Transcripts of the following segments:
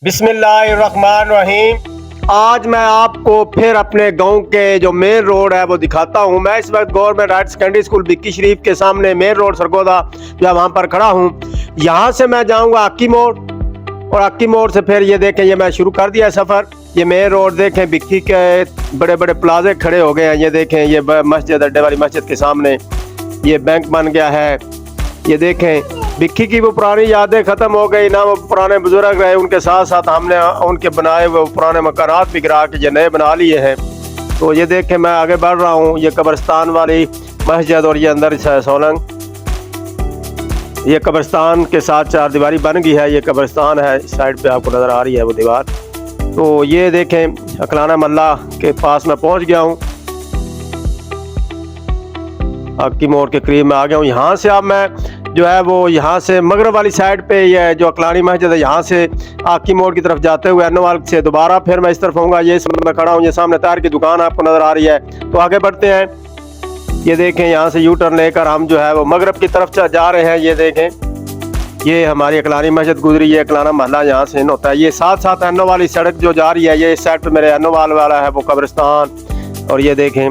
बिस्मिल्लाहिर्रहमानिर्रहीम। आज मैं आपको फिर अपने गांव के जो मेन रोड है वो दिखाता हूं। मैं इस वक्त government higher secondary school Bikki Sharif के सामने मेन रोड सरगोदा जो वहां पर खड़ा हूं। यहां से मैं जाऊंगा अक्की मोड़ और अक्की मोड़ से फिर ये देखें ये मैं शुरू कर दिया सफ़र। ये मेन रोड देखें, बिक्की के बड़े बड़े प्लाजे खड़े हो गए हैं। ये देखें ये मस्जिद, अड्डे वाली मस्जिद के सामने ये बैंक बन गया है। ये देखें बिक्की की वो पुरानी यादें ख़त्म हो गई ना, वो पुराने बुजुर्ग रहे, उनके साथ साथ हमने उनके बनाए हुए पुराने मकानात भी गिरा के ये नए बना लिए हैं। तो ये देखें मैं आगे बढ़ रहा हूँ। ये कब्रिस्तान वाली मस्जिद और ये अंदर सोलंग, ये कब्रिस्तान के साथ चार दीवारी बन गई है। ये कब्रिस्तान है, इस साइड पे आपको नज़र आ रही है वो दीवार। तो ये देखें अकलाना मल्ला के पास मैं पहुँच गया हूँ, अक्की मोड़ के करीब में आ गया हूँ। यहाँ से अब मैं जो है वो यहाँ से मगरब वाली साइड पे ये जो अकलानी मस्जिद है, यहाँ से अक्की मोड़ की तरफ जाते हुए अन्नवाल से दोबारा फिर मैं इस तरफ आऊँगा। ये मैं खड़ा हूँ, ये सामने तार की दुकान आपको नज़र आ रही है। तो आगे बढ़ते हैं। ये देखें यहाँ से यू टर्न लेकर हम जो है वो मगरब की तरफ जा रहे हैं। ये देखें ये हमारी अकलानी मस्जिद गुजरी है, अकलाना महल्ला यहाँ से इन होता है। ये साथ साथ अन्नो वाली सड़क जो जा रही है, ये इस साइड पर मेरे अन्नोवाल वाला है वो कब्रिस्तान। और ये देखें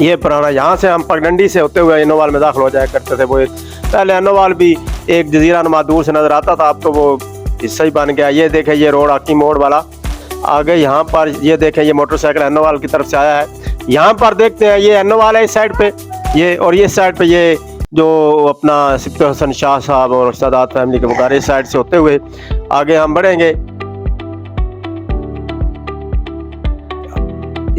ये पुराना, यहाँ से हम पगडंडी से होते हुए अन्नोवाल में दाखिल हो जाया करते थे। वो पहले अन्नोवाल भी एक जजीरा नुमा दूर से नज़र आता था, अब तो वो हिस्सा ही बन गया। ये देखें ये रोड अक्की मोड़ वाला आगे यहाँ पर। ये देखें ये मोटरसाइकिल अन्नोवाल की तरफ से आया है। यहाँ पर देखते हैं ये अन्नोवाल है इस साइड पे ये, और ये साइड पे ये जो अपना सिफ्त हसन शाह साहब और सादात फैमिली के वगैरह इस साइड से होते हुए आगे हम बढ़ेंगे।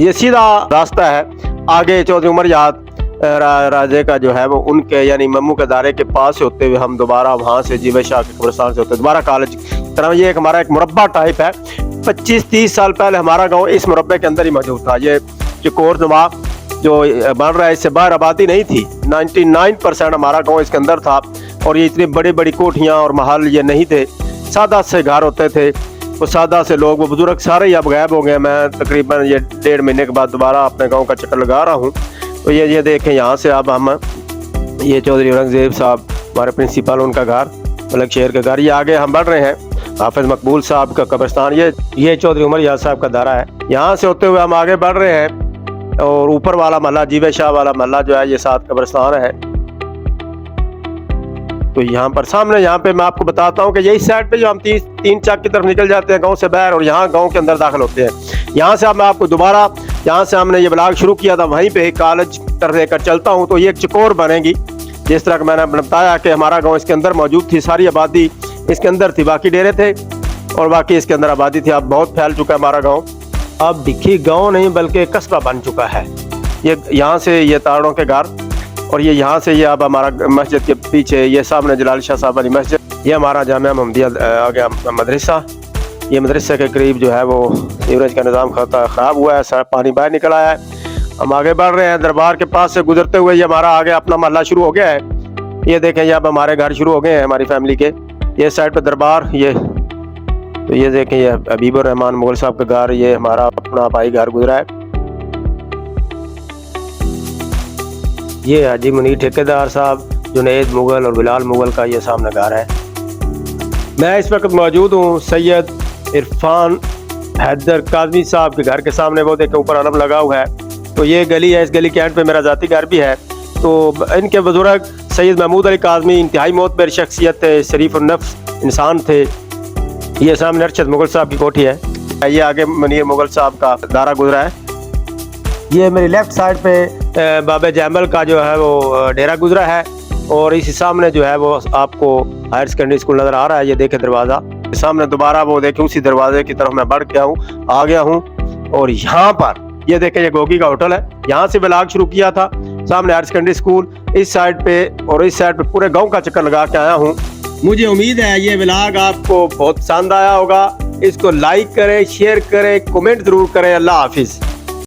ये सीधा रास्ता है आगे चौधरी उमर याद राजे का जो है वो उनके यानी मम्मू के दायरे के पास से होते हुए हम दोबारा वहाँ से जीवे शाह के कब्रिस्तान से होते दोबारा कॉलेज की तरफ। ये एक हमारा एक मुरब्बा टाइप है। 25-30 साल पहले हमारा गांव इस मुरब्बे के अंदर ही मौजूद था। ये चकोर नुमा जो बन रहा है, इससे बाहर आबादी नहीं थी। 99% हमारा गाँव इसके अंदर था। और ये इतनी बड़ी बड़ी कोठियाँ और महल ये नहीं थे, सादा से घर होते थे। वो सादा से लोग, वो बुजुर्ग सारे ही अब गायब हो गए। मैं तकरीबन ये 1.5 महीने के बाद दोबारा अपने गांव का चक्कर लगा रहा हूं। तो ये देखें यहाँ से अब हम ये चौधरी औरंगजेब साहब हमारे प्रिंसिपल, उनका घर, मलक शेर का घर। ये आगे हम बढ़ रहे हैं हाफिज मकबूल साहब का कब्रिस्तान। ये चौधरी उमर याद साहब का दारा है। यहाँ से होते हुए हम आगे बढ़ रहे हैं और ऊपर वाला महल्ला जीवे शाह वाला महल्ला जो है ये 7 कब्रिस्तान है। तो यहाँ पर सामने यहाँ पे मैं आपको बताता हूँ कि यही साइड पे जो हम 3 चक की तरफ निकल जाते हैं गांव से बाहर और यहाँ गांव के अंदर दाखिल होते हैं। यहाँ से अब मैं आपको दोबारा यहाँ से हमने ये ब्लॉग शुरू किया था वहीं पे कॉलेज तरफ लेकर चलता हूँ। तो ये एक चकोर बनेगी जिस तरह का मैंने बताया कि हमारा गाँव इसके अंदर मौजूद थी, सारी आबादी इसके अंदर थी, बाकी डेरे थे और बाकी इसके अंदर आबादी थी। अब बहुत फैल चुका है हमारा गाँव, अब बिक्की गाँव नहीं बल्कि कस्बा बन चुका है। ये यहाँ से ये तारों के घर और ये यहाँ से ये अब हमारा मस्जिद के पीछे ये सामने जलाल शाह साहब वाली मस्जिद, ये हमारा जामिया मोहम्मदिया आ गया मदरसा। ये मदरसे के करीब जो है वो सीवरेज का निज़ाम ख़राब हुआ है, सारा पानी बाहर निकल आया है। हम आगे बढ़ रहे हैं, दरबार के पास से गुजरते हुए ये हमारा आगे अपना महल्ला शुरू हो गया है। ये देखें ये अब हमारे घर शुरू हो गए हैं हमारी फैमिली के। ये साइड पर दरबार, ये तो ये देखें ये हबीबुर रहमान मुगल साहब का घर, ये हमारा अपना भाई घर गुजरा है। ये हाजी मुनीर ठेकेदार साहब, जुनैद मुगल और बिलाल मुगल का ये सामने घर है। मैं इस वक्त मौजूद हूँ सैयद इरफान हैदर काज़मी साहब के घर के सामने। वो देखें ऊपर अलम लगा हुआ है। तो ये गली है, इस गली के एंड पे मेरा ज़ाती घर भी है। तो इनके बुजुर्ग सैयद महमूद अली काज़मी इंतहाई मोतबर शख्सियत थे, शरीफ और नफ्स इंसान थे। ये सामने अरशद मुगल साहब की कोठी है। ये आगे मुनीर मुगल साहब का दारा गुजरा है। ये मेरी लेफ्ट साइड पे बाबे जैमल का जो है वो डेरा गुजरा है। और इसी सामने जो है वो आपको हायर सेकेंडरी स्कूल नज़र आ रहा है। ये देखे दरवाज़ा सामने, दोबारा वो देखे उसी दरवाजे की तरफ मैं बढ़ गया हूँ, आ गया हूँ। और यहाँ पर ये देखें ये गोगी का होटल है। यहाँ से ब्लॉग शुरू किया था, सामने हायर सेकेंडरी स्कूल इस साइड पे और इस साइड पे पूरे गाँव का चक्कर लगा के आया हूँ। मुझे उम्मीद है ये ब्लॉग आपको बहुत पसंद आया होगा। इसको लाइक करें, शेयर करें, कमेंट ज़रूर करें। अल्लाह हाफिज़।